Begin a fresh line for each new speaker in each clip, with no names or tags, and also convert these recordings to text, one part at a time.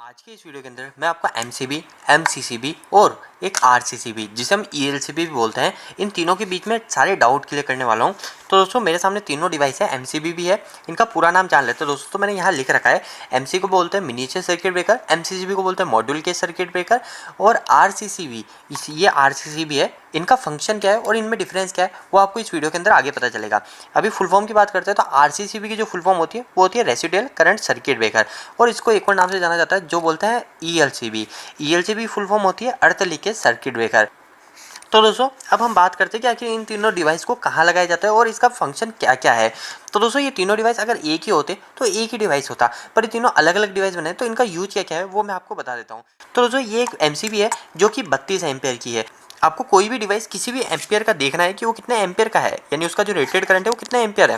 आज के इस वीडियो के अंदर मैं आपको एमसीबी, एमसीसीबी और एक आरसीसीबी जिसे हम ईएलसीबी भी बोलते हैं, इन तीनों के बीच में सारे डाउट क्लियर करने वाला हूं। तो दोस्तों मेरे सामने तीनों डिवाइस है, एमसीबी भी है। इनका पूरा नाम जान लेते हैं दोस्तों। तो मैंने यहाँ लिख रखा है, एमसी को बोलते हैं मिनिएचर सर्किट ब्रेकर, एमसीसीबी को बोलते हैं मॉड्यूल के सर्किट ब्रेकर और आरसीसीबी ये आरसीसीबी है। इनका फंक्शन क्या है और इनमें डिफरेंस क्या है वो आपको इस वीडियो के अंदर आगे पता चलेगा। अभी फुल फॉर्म की बात करते हैं तो आरसीसीबी की जो फुल फॉर्म होती है वो होती है रेसिडुअल करंट सर्किट ब्रेकर, और इसको एक और नाम से जाना जाता है जो बोलते हैं ईएलसीबी। ईएलसीबी फुल फॉर्म होती है अर्थ लीकेज सर्किट ब्रेकर। तो दोस्तों अब हम बात करते हैं कि आखिर इन तीनों डिवाइस को कहाँ लगाया जाता है और इसका फंक्शन क्या क्या है। तो दोस्तों ये तीनों डिवाइस अगर एक ही होते तो एक ही डिवाइस होता, पर ये तीनों अलग अलग डिवाइस बने तो इनका यूज क्या क्या है वो मैं आपको बता देता हूँ। तो दोस्तों ये एक एमसीबी है जो कि 32 एम्पेयर की है। आपको कोई भी डिवाइस किसी भी एम्पियर का देखना है कि वो कितने एम्पियर का है, यानी उसका जो रेटेड करंट है वो कितने एम्पियर है,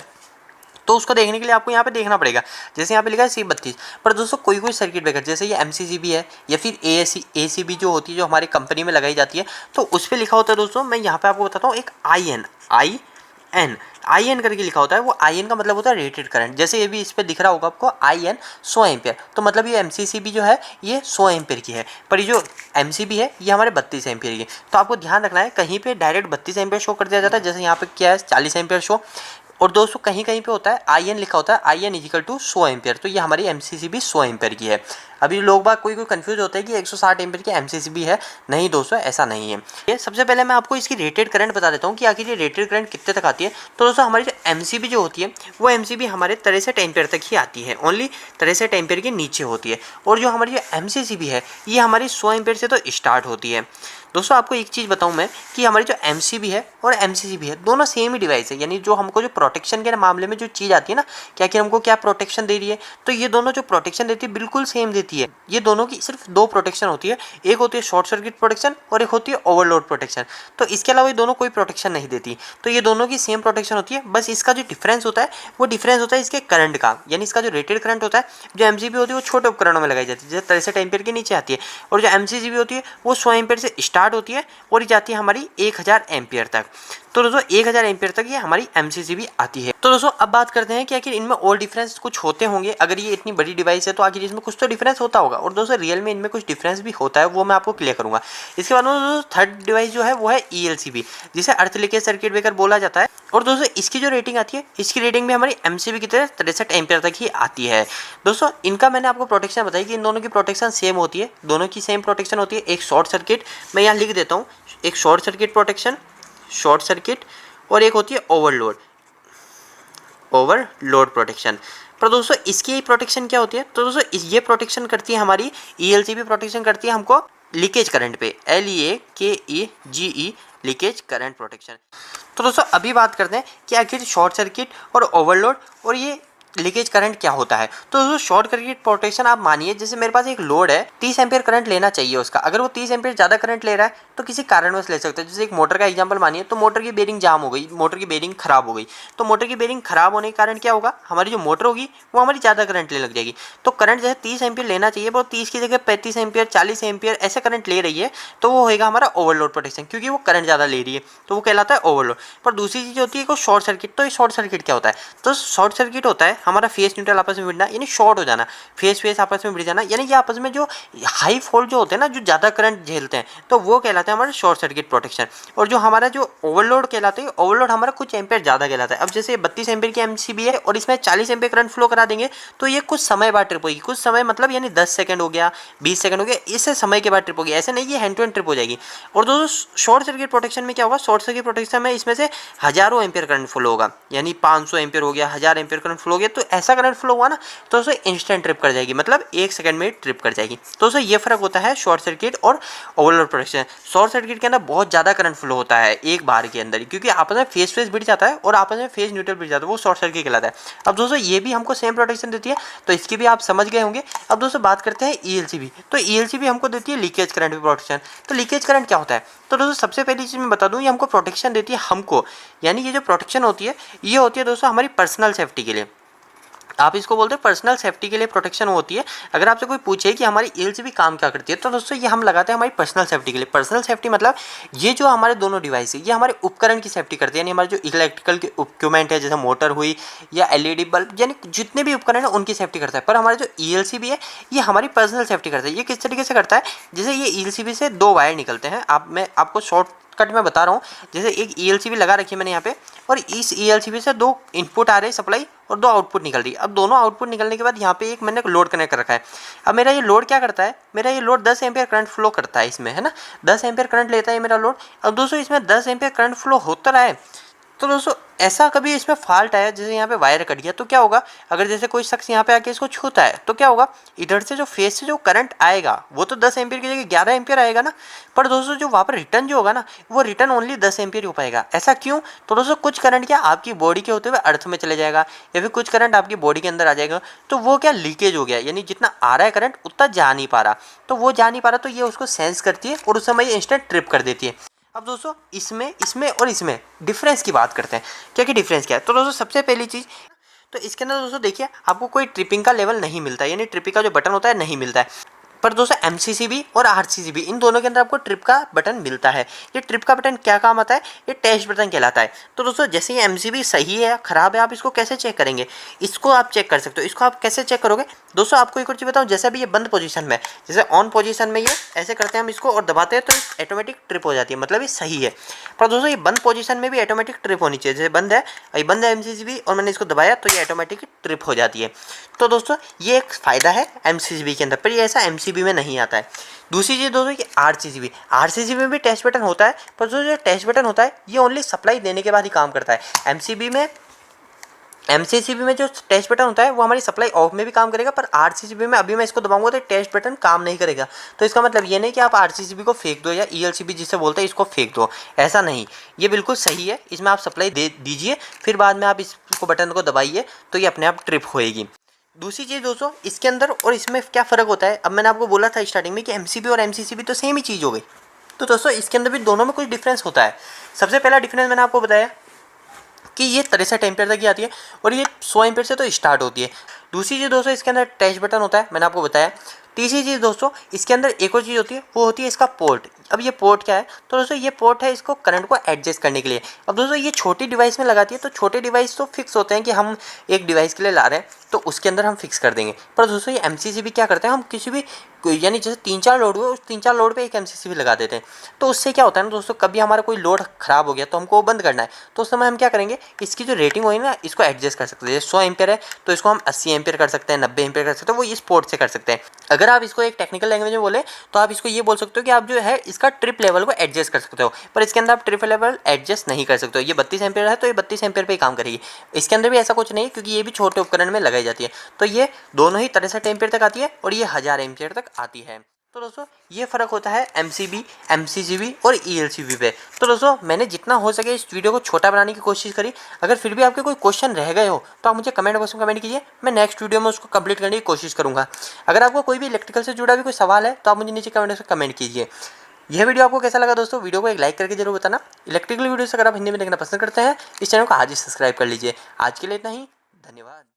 तो उसको देखने के लिए आपको यहाँ पे देखना पड़ेगा। जैसे यहाँ पे लिखा है C32। पर दोस्तों कोई कोई सर्किट ब्रेकर जैसे ये एमसीसीबी है या फिर एसीबी जो होती है जो हमारी कंपनी में लगाई जाती है, तो उस पर लिखा होता है दोस्तों, मैं यहाँ पे आपको बताता हूँ, एक आई एन करके लिखा होता है। वो आई एन का मतलब होता है रेटेड करंट। जैसे ये भी इस पर दिख रहा होगा आपको आई एन 100 एम्पियर, तो मतलब ये एमसीसीबी जो है ये 100 एम्पियर की है, पर ये जो एमसीबी है ये हमारे 32 एम्पियर की। तो आपको ध्यान रखना है, कहीं पे डायरेक्ट 32 एम्पियर शो कर दिया जाता है, जैसे यहाँ पे क्या है 40 एम्पियर शो, और दोस्तों कहीं कहीं पे होता है आई एन लिखा होता है, I n equal to 100 ampere, तो ये हमारी एमसीसीबी 100 एम्पियर की है। अभी लोग बाग कोई कंफ्यूज होता है कि 160 एम्पियर की एमसीसीबी है। नहीं दोस्तों ऐसा नहीं है। ये सबसे पहले मैं आपको इसकी रेटेड करंट बता देता हूँ कि आखिर ये रेटेड करंट कितने तक आती है। तो दोस्तों हमारी जो एमसीबी जो होती है वो एमसीबी हमारे 63 एम्पियर तक ही आती है, ओनली 63 एम्पियर के नीचे होती है। और जो हमारी जो एमसीसीबी है ये हमारी 100 एम्पियर से तो स्टार्ट होती है। दोस्तों आपको एक चीज़ बताऊं मैं कि हमारी जो एमसीबी है और एमसीसीबी है दोनों सेम ही डिवाइस है, यानी जो हमको जो प्रोटेक्शन के मामले में जो चीज़ आती है ना, क्या कि हमको क्या प्रोटेक्शन दे रही है, तो ये दोनों जो प्रोटेक्शन देती है बिल्कुल सेम देती है। ये दोनों की सिर्फ दो प्रोटेक्शन होती है, एक होती है शॉर्ट सर्किट प्रोटेक्शन और एक होती है ओवरलोड प्रोटेक्शन। तो इसके अलावा ये दोनों कोई प्रोटेक्शन नहीं देती, तो ये दोनों की सेम प्रोटेक्शन होती है। बस इसका जो डिफरेंस होता है वो डिफरेंस होता है इसके करंट का, यानी इसका जो रेटेड करंट होता है, जो एमसीबी होती है वो छोटे उपकरणों में लगाई जाती है, जैसे 63 एम्पियर के नीचे आती है, और जो एमसीसीबी होती है वो 100 एम्पियर से स्टार्ट होती है और जाती है हमारी 1000 एम्पियर तक। तो दोस्तों 1000 एम्पियर तक ये हमारी एमसीसीबी आती है। तो दोस्तों अब बात करते हैं कि आखिर इनमें और डिफरेंस कुछ होते होंगे। अगर ये इतनी बड़ी डिवाइस है तो आखिर इसमें कुछ तो डिफरेंस होता होगा, और दोस्तों रियल में इनमें कुछ डिफरेंस भी होता है, वो मैं आपको क्लियर करूंगा। इसके बाद दोस्तों थर्ड डिवाइस जो है वो है ईएलसीबी, जिसे अर्थ लीकेज सर्किट ब्रेकर बोला जाता है। और दोस्तों इसकी जो रेटिंग आती है, इसकी रेटिंग भी हमारी एमसीबी की तरह 63 एम्पियर तक ही आती है। दोस्तों इनका मैंने आपको प्रोटेक्शन बताई कि इन दोनों की प्रोटेक्शन सेम होती है, दोनों की सेम प्रोटेक्शन होती है। एक शॉर्ट सर्किट, मैं यहाँ लिख देता हूँ, एक short circuit protection, short circuit, और एक होती है ओवरलोड प्रोटेक्शन। पर दोस्तों इसकी प्रोटेक्शन क्या होती है, तो दोस्तों ये प्रोटेक्शन करती है हमारी ईएलसीबी प्रोटेक्शन करती है हमको लीकेज करंट पे, LEAKEGE लीकेज करंट प्रोटेक्शन। तो दोस्तों अभी बात करते हैं कि आखिर शॉर्ट सर्किट और ओवरलोड और ये लीकेज करंट क्या होता है। तो दोस्तों शॉर्ट सर्किट प्रोटेक्शन, आप मानिए जैसे मेरे पास एक लोड है, 30 एम्पियर करंट लेना चाहिए उसका, अगर वो 30 एम्पियर ज़्यादा करंट ले रहा है तो किसी कारणवश ले सकता है। जैसे एक मोटर का एग्जांपल मानिए, तो मोटर की बेरिंग जाम हो गई, मोटर की बेरिंग खराब हो गई, तो मोटर की बेरिंग खराब होने के कारण क्या होगा, हमारी जो मोटर होगी वो हमारी ज़्यादा करंट लेने लग जाएगी। तो करंट जैसे 30 एम्पियर लेना चाहिए वो 30 की जगह 35 एम्पियर, 40 एम्पियर ऐसे करंट ले रही है, तो वो होगा हमारा ओवरलोड प्रोटेक्शन, क्योंकि वो करंट ज़्यादा ले रही है, तो वो कहलाता है ओवरलोड। पर दूसरी चीज़ होती है शॉर्ट सर्किट। तो ये शॉर्ट सर्किट क्या होता है, तो शॉर्ट सर्किट होता है हमारा फेस न्यूट्रल आपस में भिड़ना, यानी शॉर्ट हो जाना, फेस आपस में भिड़ जाना, यानी कि आपस में जो हाई फॉल्ट जो होते हैं ना, जो ज़्यादा करंट झेलते हैं, तो वो कहलाते हैं हमारे शॉर्ट सर्किट प्रोटेक्शन। और जो हमारा जो ओवरलोड कहलाते हैं, ओवरलोड हमारा कुछ एम्पियर ज़्यादा कहलाता है। अब जैसे 32 एम्पियर की एमसीबी है और इसमें 40 एम्पियर करंट फ्लो करा देंगे, तो ये कुछ समय बाद ट्रिप होगी, कुछ समय मतलब यानी 10 सेकंड हो गया, 20 सेकंड हो गया, इससे समय के बाद ट्रिप होगी, ऐसे नहीं ये हैंड टू हैंड ट्रिप हो जाएगी। और दोस्तों शॉर्ट सर्किट प्रोटेक्शन में क्या होगा, शॉर्ट सर्किट प्रोटेक्शन में इसमें से हजारों एम्पियर करंट फ्लो होगा, यानी 500 एम्पियर हो गया, 1000 एम्पियर करंट फ्लो हो गया, तो ऐसा करंट फ्लो हुआ ना तो उसे इंस्टेंट ट्रिप कर जाएगी, मतलब 1 सेकंड में ट्रिप कर जाएगी। तो उसे ये फर्क होता है शॉर्ट सर्किट और ओवरलोड प्रोटेक्शन। शॉर्ट सर्किट के अंदर बहुत ज़्यादा करंट फ्लो होता है एक बार के अंदर, क्योंकि आपस में फेस भिड़ जाता है और आपस में फेस न्यूट्रल भिड़ जाता है, वो शॉर्ट सर्किट कहलाता है। अब दोस्तों ये भी हमको सेम प्रोटेक्शन देती है, तो इसकी भी आप समझ गए होंगे। अब दोस्तों बात करते हैं ईएलसीबी। तो ईएलसीबी हमको देती है लीकेज करंट प्रोटेक्शन। तो लीकेज करंट क्या होता है, तो दोस्तों सबसे पहली चीज़ मैं बता दूँ, ये हमको प्रोटेक्शन देती है हमको, यानी ये जो प्रोटेक्शन होती है ये होती है दोस्तों हमारी पर्सनल सेफ्टी के लिए। आप इसको बोलते हैं पर्सनल सेफ्टी के लिए प्रोटेक्शन होती है। अगर आपसे कोई पूछे कि हमारी ईएलसीबी काम क्या करती है, तो दोस्तों ये हम लगाते हैं हमारी पर्सनल सेफ्टी के लिए। पर्सनल सेफ्टी मतलब ये जो हमारे दोनों डिवाइस है ये हमारे उपकरण की सेफ्टी करती है, यानी हमारे जो इलेक्ट्रिकल के इक्विपमेंट है जैसे मोटर हुई या एलईडी बल्ब, यानी जितने भी उपकरण है उनकी सेफ्टी करता है। पर हमारे जो ईएलसीबी है ये हमारी पर्सनल सेफ्टी करता है। ये किस तरीके से करता है, जैसे ये ईएलसीबी से 2 वायर निकलते हैं। मैं आपको शॉर्ट कट में बता रहा हूँ। जैसे एक ईएलसीबी लगा रखी है मैंने यहाँ पे, और इस ईएलसीबी से 2 इनपुट आ रहे हैं सप्लाई और 2 आउटपुट निकल रही है। अब दोनों आउटपुट निकलने के बाद यहाँ पे एक मैंने लोड कनेक्ट कर रखा है। अब मेरा ये लोड क्या करता है, मेरा ये लोड 10 एम्पियर करंट फ्लो करता है इसमें, है ना, 10 एम्पियर करंट लेता है मेरा लोड। अब दोस्तों इसमें 10 एम्पियर करंट फ्लो होता रहा है, तो दोस्तों ऐसा कभी इसमें फॉल्ट आया, जैसे यहाँ पे वायर कट गया, तो क्या होगा, अगर जैसे कोई शख्स यहाँ पे आके इसको छूता है तो क्या होगा, इधर से जो फेस से जो करंट आएगा वो तो 10 एम्पियर की जगह 11 एम्पियर आएगा ना। पर दोस्तों जो वहाँ पर रिटर्न जो होगा ना, वो रिटर्न ओनली 10 एम्पियर हो पाएगा। ऐसा क्यों, तो दोस्तों कुछ करंट क्या आपकी बॉडी के होते हुए अर्थ में चले जाएगा, या फिर कुछ करंट आपकी बॉडी के अंदर आ जाएगा, तो वो क्या लीकेज हो गया, यानी जितना आ रहा है करंट उतना जा नहीं पा रहा, तो वो जा नहीं पा रहा, तो ये उसको सेंस करती है और उस समय ये इंस्टेंट ट्रिप कर देती है। अब दोस्तों इसमें और इसमें डिफरेंस की बात करते हैं, क्या डिफरेंस क्या है। तो दोस्तों सबसे पहली चीज़, तो इसके अंदर दोस्तों देखिए आपको कोई ट्रिपिंग का लेवल नहीं मिलता है, यानी ट्रिपिंग का जो बटन होता है नहीं मिलता है। पर दोस्तों एमसीसीबी और आरसीसीबी इन दोनों के अंदर आपको ट्रिप का बटन मिलता है। ये ट्रिप का बटन क्या काम आता है, ये टेस्ट बटन कहलाता है। तो दोस्तों जैसे ये एमसीबी सही है या खराब है, आप इसको कैसे चेक करेंगे, इसको आप चेक कर सकते हो। इसको आप कैसे चेक करोगे, दोस्तों आपको एक और चीज़ बताऊँ, जैसे अभी ये बंद पोजीशन में, जैसे ऑन पोजीशन में ये ऐसे करते हैं हम इसको और दबाते हैं तो ऑटोमेटिक ट्रिप हो जाती है, मतलब ये सही है। पर दोस्तों ये बंद पोजीशन में भी ऑटोमेटिक ट्रिप होनी चाहिए। जैसे बंद है, ये बंद है एमसीसीबी और मैंने इसको दबाया तो ये ऑटोमेटिक ट्रिप हो जाती है। तो दोस्तों ये एक फ़ायदा है एमसीसीबी के अंदर, पर ये ऐसा एमसीबी में नहीं आता है। दूसरी चीज़ दोस्तों कि आरसीसीबी में भी टेस्ट बटन होता है, पर जो टेस्ट बटन होता है ये ओनली सप्लाई देने के बाद ही काम करता है। एमसीसीबी में जो टेस्ट बटन होता है वो हमारी सप्लाई ऑफ में भी काम करेगा, पर आरसीसीबी में अभी मैं इसको दबाऊंगा तो टेस्ट बटन काम नहीं करेगा। तो इसका मतलब ये नहीं कि आप आरसीसीबी को फेंक दो या ईएलसीबी जिसे बोलते हैं इसको फेंक दो, ऐसा नहीं। ये बिल्कुल सही है, इसमें आप सप्लाई दे दीजिए, फिर बाद में आप इसको बटन को दबाइए तो ये अपने आप ट्रिप होएगी। दूसरी चीज़ दोस्तों इसके अंदर और इसमें क्या फ़र्क होता है, अब मैंने आपको बोला था स्टार्टिंग में कि एमसीबी और एमसीसीबी तो सेम ही चीज़ हो गई। तो दोस्तों इसके अंदर भी दोनों में कुछ डिफरेंस होता है। सबसे पहला डिफरेंस मैंने आपको बताया कि ये 63 एम्पियर तक की आती है और ये 100 एम्पियर से तो स्टार्ट होती है। दूसरी चीज़ दोस्तों इसके अंदर टच बटन होता है, मैंने आपको बताया। तीसरी चीज़ दोस्तों इसके अंदर एक और चीज़ होती है, वो होती है इसका पोर्ट। अब ये पोर्ट क्या है, तो दोस्तों ये पोर्ट है इसको करंट को एडजस्ट करने के लिए। अब दोस्तों ये छोटी डिवाइस में लगाती है, तो छोटे डिवाइस तो फिक्स होते हैं कि हम एक डिवाइस के लिए ला रहे हैं तो उसके अंदर हम फिक्स कर देंगे। पर दोस्तों ये एमसीसीबी क्या करते हैं, हम किसी भी यानी जैसे 3-4 लोड हुए उस 3-4 लोड पे एक एमसीसीबी लगा देते हैं। तो उससे क्या होता है ना दोस्तों, कभी हमारा कोई लोड ख़राब हो गया तो हमको वो बंद करना है, तो उस समय हम क्या करेंगे, इसकी जो रेटिंग होगी ना इसको एडजस्ट कर सकते हैं। जैसे 100 एम्पियर है तो इसको हम 80 एम्पियर कर सकते हैं, 90 एम्पियर कर सकते हैं, वो इस पोर्ट से कर सकते हैं। अगर आप इसको एक टेक्निकल लैंग्वेज में बोले तो आप इसको ये बोल सकते हो कि आप जो है इसका ट्रिप लेवल को एडजस्ट कर सकते हो, पर इसके अंदर आप ट्रिप लेवल एडजस्ट नहीं कर सकते हो। ये 32 एम्पियर है तो ये 32 एम्पियर पे ही काम करेगी। इसके अंदर भी ऐसा कुछ नहीं, क्योंकि ये भी छोटे उपकरण में लगाई जाती है। तो ये दोनों ही 63 एम्पियर तक आती है और ये 1000 एम्पियर तक आती है। तो दोस्तों ये फ़र्क होता है एमसीबी, एमसीसीबी और ईएलसीबी पे। तो दोस्तों मैंने जितना हो सके इस वीडियो को छोटा बनाने की कोशिश करी। अगर फिर भी आपके कोई क्वेश्चन रह गए हो तो आप मुझे कमेंट बॉक्स में कमेंट कीजिए, मैं नेक्स्ट वीडियो में उसको कंप्लीट करने की कोशिश करूँगा। अगर आपको कोई भी इलेक्ट्रिकल से जुड़ा भी कोई सवाल है तो आप मुझे नीचे कमेंट बॉक्स में कमेंट कीजिए। यह वीडियो आपको कैसा लगा दोस्तों, वीडियो को एक लाइक करके जरूर बताना। इलेक्ट्रिकल वीडियोस अगर आप हिंदी में देखना पसंद करते हैं इस चैनल को आज ही सब्सक्राइब कर लीजिए। आज के लिए इतना ही, धन्यवाद।